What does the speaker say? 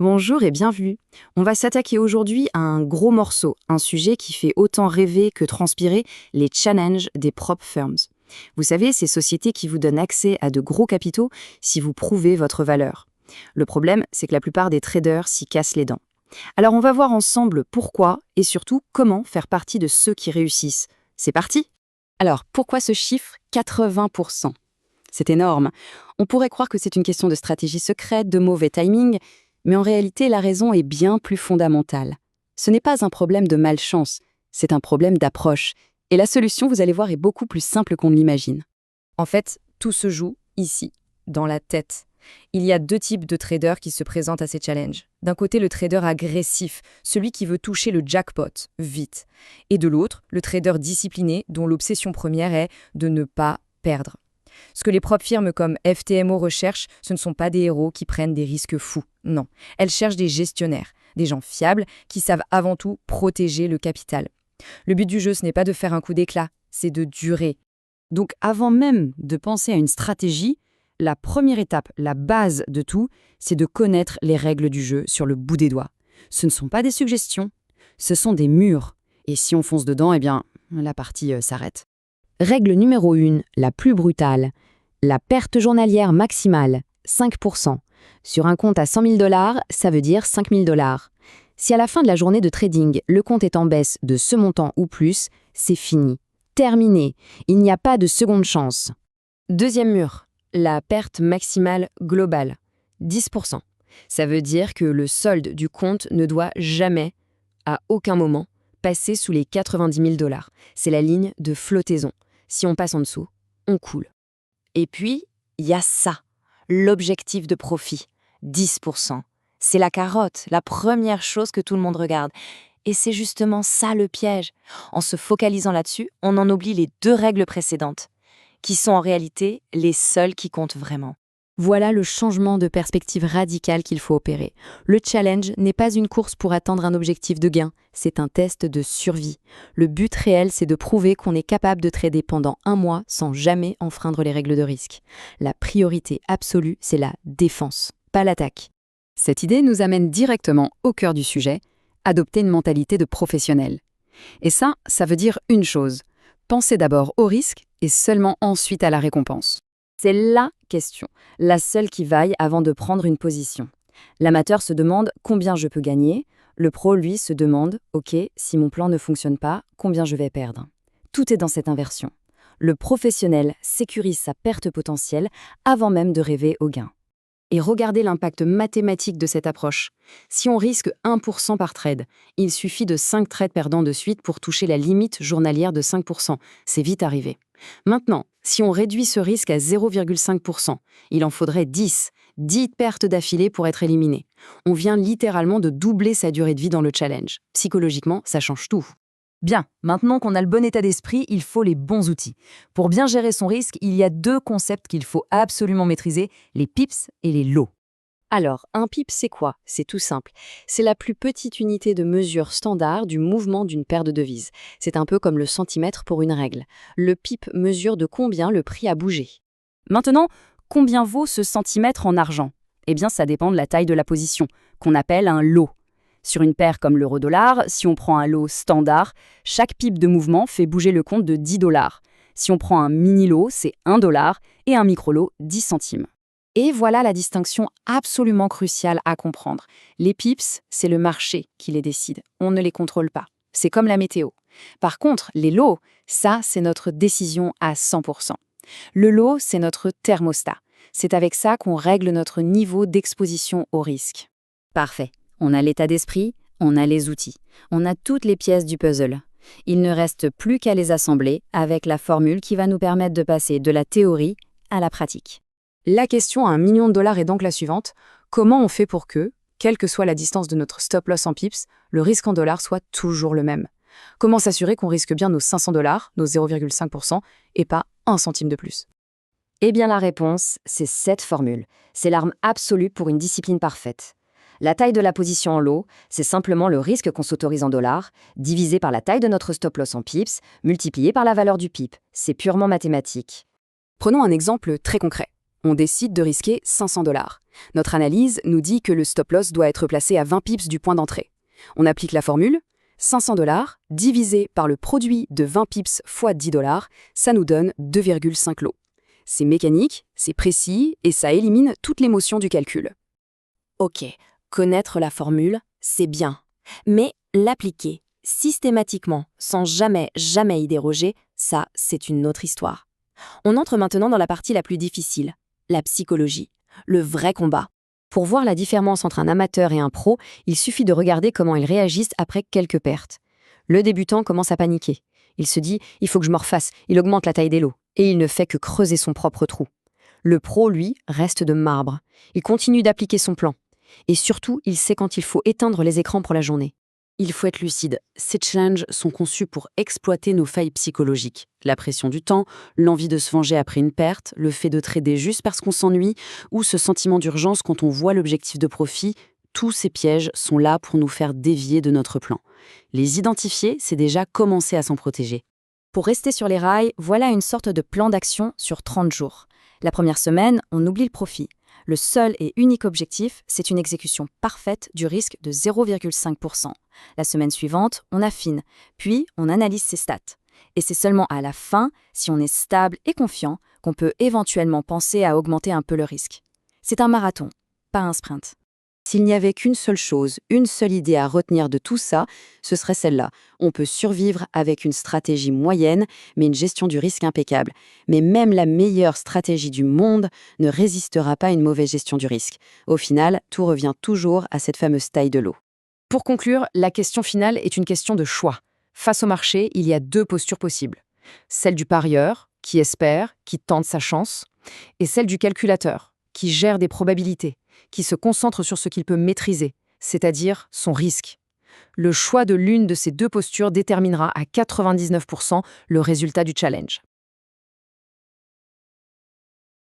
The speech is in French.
Bonjour et bienvenue. On va s'attaquer aujourd'hui à un gros morceau, un sujet qui fait autant rêver que transpirer, les challenges des prop firms. Vous savez, ces sociétés qui vous donnent accès à de gros capitaux si vous prouvez votre valeur. Le problème, c'est que la plupart des traders s'y cassent les dents. Alors on va voir ensemble pourquoi et surtout comment faire partie de ceux qui réussissent. C'est parti! Alors pourquoi ce chiffre 80%? C'est énorme. On pourrait croire que c'est une question de stratégie secrète, de mauvais timing, mais en réalité, la raison est bien plus fondamentale. Ce n'est pas un problème de malchance, c'est un problème d'approche. Et la solution, vous allez voir, est beaucoup plus simple qu'on ne l'imagine. En fait, tout se joue ici, dans la tête. Il y a deux types de traders qui se présentent à ces challenges. D'un côté, le trader agressif, celui qui veut toucher le jackpot, vite. Et de l'autre, le trader discipliné, dont l'obsession première est de ne pas perdre. Ce que les propres firmes comme FTMO recherchent, ce ne sont pas des héros qui prennent des risques fous. Non, elles cherchent des gestionnaires, des gens fiables qui savent avant tout protéger le capital. Le but du jeu, ce n'est pas de faire un coup d'éclat, c'est de durer. Donc avant même de penser à une stratégie, la première étape, la base de tout, c'est de connaître les règles du jeu sur le bout des doigts. Ce ne sont pas des suggestions, ce sont des murs. Et si on fonce dedans, eh bien, la partie s'arrête. Règle numéro 1, la plus brutale. La perte journalière maximale, 5%. Sur un compte à 100 000 $, ça veut dire 5 000 $. Si à la fin de la journée de trading, le compte est en baisse de ce montant ou plus, c'est fini. Terminé. Il n'y a pas de seconde chance. Deuxième mur, la perte maximale globale, 10%. Ça veut dire que le solde du compte ne doit jamais, à aucun moment, passer sous les 90 000 $. C'est la ligne de flottaison. Si on passe en dessous, on coule. Et puis, il y a ça, l'objectif de profit, 10%. C'est la carotte, la première chose que tout le monde regarde. Et c'est justement ça le piège. En se focalisant là-dessus, on en oublie les deux règles précédentes, qui sont en réalité les seules qui comptent vraiment. Voilà le changement de perspective radical qu'il faut opérer. Le challenge n'est pas une course pour atteindre un objectif de gain, c'est un test de survie. Le but réel, c'est de prouver qu'on est capable de trader pendant un mois sans jamais enfreindre les règles de risque. La priorité absolue, c'est la défense, pas l'attaque. Cette idée nous amène directement au cœur du sujet, adopter une mentalité de professionnel. Et ça veut dire une chose, penser d'abord au risque et seulement ensuite à la récompense. C'est la question, la seule qui vaille avant de prendre une position. L'amateur se demande combien je peux gagner, le pro, lui, se demande « Ok, si mon plan ne fonctionne pas, combien je vais perdre ?» Tout est dans cette inversion. Le professionnel sécurise sa perte potentielle avant même de rêver au gain. Et regardez l'impact mathématique de cette approche. Si on risque 1% par trade, il suffit de 5 trades perdants de suite pour toucher la limite journalière de 5%. C'est vite arrivé. Maintenant, si on réduit ce risque à 0,5%, il en faudrait 10 pertes d'affilée pour être éliminé. On vient littéralement de doubler sa durée de vie dans le challenge. Psychologiquement, ça change tout. Bien, maintenant qu'on a le bon état d'esprit, il faut les bons outils. Pour bien gérer son risque, il y a deux concepts qu'il faut absolument maîtriser, les pips et les lots. Alors, un pip, c'est quoi? C'est tout simple. C'est la plus petite unité de mesure standard du mouvement d'une paire de devises. C'est un peu comme le centimètre pour une règle. Le pip mesure de combien le prix a bougé. Maintenant, combien vaut ce centimètre en argent? Eh bien, ça dépend de la taille de la position, qu'on appelle un lot. Sur une paire comme l'euro-dollar, si on prend un lot standard, chaque pip de mouvement fait bouger le compte de 10 $. Si on prend un mini-lot, c'est 1 $ et un micro-lot, 10 centimes. Et voilà la distinction absolument cruciale à comprendre. Les pips, c'est le marché qui les décide. On ne les contrôle pas. C'est comme la météo. Par contre, les lots, ça, c'est notre décision à 100%. Le lot, c'est notre thermostat. C'est avec ça qu'on règle notre niveau d'exposition au risque. Parfait. On a l'état d'esprit, on a les outils. On a toutes les pièces du puzzle. Il ne reste plus qu'à les assembler avec la formule qui va nous permettre de passer de la théorie à la pratique. La question à $1 million est donc la suivante. Comment on fait pour que, quelle que soit la distance de notre stop-loss en pips, le risque en dollars soit toujours le même? Comment s'assurer qu'on risque bien nos 500 $, nos 0,5%, et pas 1 centime de plus? Eh bien la réponse, c'est cette formule. C'est l'arme absolue pour une discipline parfaite. La taille de la position en lot, c'est simplement le risque qu'on s'autorise en dollars, divisé par la taille de notre stop-loss en pips, multiplié par la valeur du pip. C'est purement mathématique. Prenons un exemple très concret. On décide de risquer 500 $. Notre analyse nous dit que le stop-loss doit être placé à 20 pips du point d'entrée. On applique la formule 500 $ divisé par le produit de 20 pips fois 10 $, ça nous donne 2,5 lots. C'est mécanique, c'est précis et ça élimine toute l'émotion du calcul. Ok, connaître la formule, c'est bien. Mais l'appliquer systématiquement, sans jamais y déroger, ça, c'est une autre histoire. On entre maintenant dans la partie la plus difficile, la psychologie, le vrai combat. Pour voir la différence entre un amateur et un pro, il suffit de regarder comment ils réagissent après quelques pertes. Le débutant commence à paniquer. Il se dit « il faut que je me refasse », il augmente la taille des lots, et il ne fait que creuser son propre trou. Le pro, lui, reste de marbre. Il continue d'appliquer son plan. Et surtout, il sait quand il faut éteindre les écrans pour la journée. Il faut être lucide. Ces challenges sont conçus pour exploiter nos failles psychologiques. La pression du temps, l'envie de se venger après une perte, le fait de trader juste parce qu'on s'ennuie, ou ce sentiment d'urgence quand on voit l'objectif de profit, tous ces pièges sont là pour nous faire dévier de notre plan. Les identifier, c'est déjà commencer à s'en protéger. Pour rester sur les rails, voilà une sorte de plan d'action sur 30 jours. La première semaine, on oublie le profit. Le seul et unique objectif, c'est une exécution parfaite du risque de 0,5%. La semaine suivante, on affine, puis on analyse ses stats. Et c'est seulement à la fin, si on est stable et confiant, qu'on peut éventuellement penser à augmenter un peu le risque. C'est un marathon, pas un sprint. S'il n'y avait qu'une seule chose, une seule idée à retenir de tout ça, ce serait celle-là. On peut survivre avec une stratégie moyenne, mais une gestion du risque impeccable. Mais même la meilleure stratégie du monde ne résistera pas à une mauvaise gestion du risque. Au final, tout revient toujours à cette fameuse taille de lot. Pour conclure, la question finale est une question de choix. Face au marché, il y a deux postures possibles. Celle du parieur, qui espère, qui tente sa chance, et celle du calculateur, qui gère des probabilités, qui se concentre sur ce qu'il peut maîtriser, c'est-à-dire son risque. Le choix de l'une de ces deux postures déterminera à 99% le résultat du challenge.